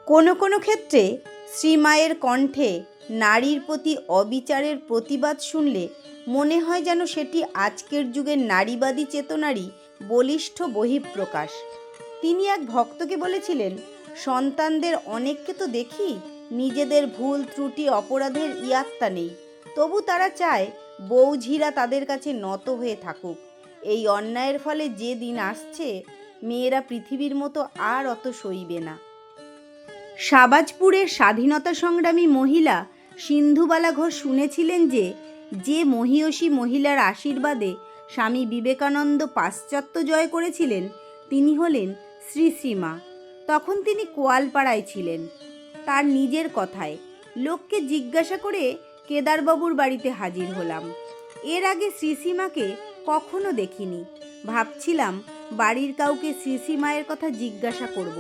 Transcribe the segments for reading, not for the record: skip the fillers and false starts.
কোনো কোনো ক্ষেত্রে শ্রীমায়ের কণ্ঠে নারীর প্রতি অবিচারের প্রতিবাদ শুনলে মনে হয় যেন সেটি আজকের যুগের নারীবাদী চেতনারই বলিষ্ঠ বহিঃপ্রকাশ। তিনি এক ভক্তকে বলেছিলেন, সন্তানদের অনেককে তো দেখি নিজেদের ভুল ত্রুটি অপরাধের ইয়াত্তা নেই, তবু তারা চায় বউঝিরা তাদের কাছে নত হয়ে থাকুক। এই অন্যায়ের ফলে যে দিন আসছে, মেয়েরা পৃথিবীর মতো আর অত সইবে না। শাহবাজপুরের স্বাধীনতা সংগ্রামী মহিলা সিন্ধুবালা ঘোষ শুনেছিলেন যে মহীয়সী মহিলার আশীর্বাদে স্বামী বিবেকানন্দ পাশ্চাত্য জয় করেছিলেন, তিনি হলেন শ্রী শ্রীমা। তখন তিনি কোয়ালপাড়ায় ছিলেন। তার নিজের কথায়, লোককে জিজ্ঞাসা করে কেদারবাবুর বাড়িতে হাজির হলাম। এর আগে শ্রীশ্রীমাকে কখনো দেখিনি। ভাবছিলাম বাড়ির কাউকে শ্রীশ্রীমায়ের কথা জিজ্ঞাসা করব।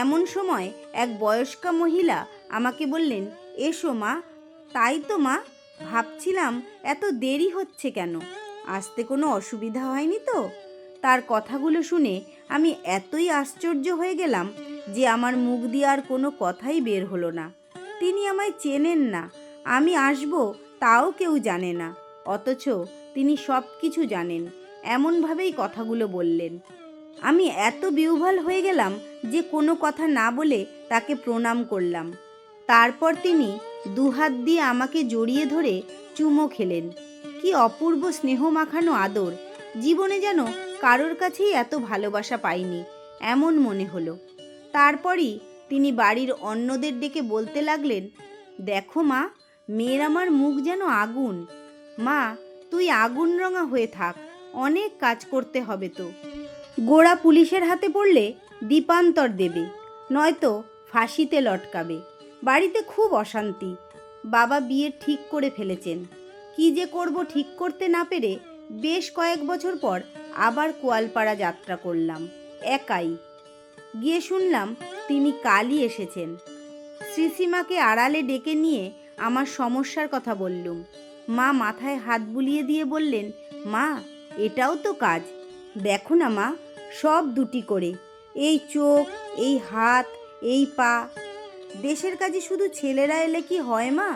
এমন সময় এক বয়স্কা মহিলা আমাকে বললেন, এসো মা। তাই তো মা, ভাবছিলাম এত দেরি হচ্ছে কেন, আসতে কোনো অসুবিধা হয়নি তো? তার কথাগুলো শুনে আমি এতই আশ্চর্য হয়ে গেলাম যে আমার মুখ দিয়ে আর কোনো কথাই বের হলো না। তিনি আমায় চেনেন না, আমি আসব তাও কেউ জানে না, অথচ তিনি সব কিছু জানেন, এমনভাবেই কথাগুলো বললেন। আমি এত বিহ্বল হয়ে গেলাম যে কোনো কথা না বলে তাকে প্রণাম করলাম। তারপর তিনি দুহাত দিয়ে আমাকে জড়িয়ে ধরে চুমো খেলেন। কি অপূর্ব স্নেহ মাখানো আদর! জীবনে যেন কারোর কাছেই এত ভালোবাসা পাইনি, এমন মনে হলো। তারপরই তিনি বাড়ির অন্যদের ডেকে বলতে লাগলেন, দেখো মা, মেয়ের আমার মুখ যেন আগুন। মা, তুই আগুন রঙা হয়ে থাক, অনেক কাজ করতে হবে তো। গোড়া পুলিশের হাতে পড়লে দ্বীপান্তর দেবে, নয়তো ফাঁসিতে লটকাবে। বাড়িতে খুব অশান্তি। বাবা বিয়ে ঠিক করে ফেলেছেন। কি যে করব ঠিক করতে না পেরে বেশ কয়েক বছর পর আবার কোয়ালপাড়া যাত্রা করলাম, একাই। গিয়ে শুনলাম তিনি কালই এসেছেন। শ্রীশ্রীমাকে আড়ালে ডেকে নিয়ে আমার সমস্যার কথা বললুম। মা মাথায় হাত বুলিয়ে দিয়ে বললেন, মা, এটাও তো কাজ। দেখো না মা, সব দুটি করে, এই চোখ, এই হাত, এই পা। দেশের কাজে শুধু ছেলেরা এলে কি হয় মা,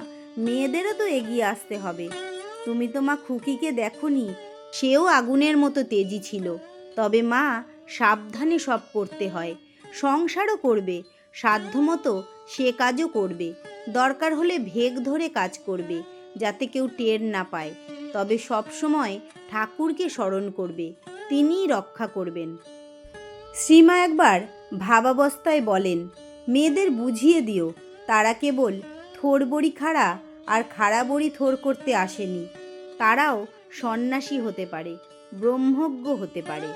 মেয়েদেরও তো এগিয়ে আসতে হবে। তুমি তো মা খুকিকে দেখোনি, সেও আগুনের মতো তেজি ছিল। তবে মা, সাবধানে সব করতে হয়। সংসারও করবে, সাধ্যমতো সে কাজও করবে। দরকার হলে ভেগ ধরে কাজ করবে, যাতে কেউ টের না পায়। তবে সব সময় ঠাকুরকে স্মরণ করবে, তিনিই রক্ষা করবেন। শ্রীমা একবার ভাবাবস্থায় বলেন, মেয়েদের বুঝিয়ে দিও, তারা কেবল থোড় বড়ি খাড়া আর খাড়া বড়ি থোড় করতে আসেনি। তারাও সন্ন্যাসী হতে পারে, ব্রহ্মজ্ঞ হতে পারে।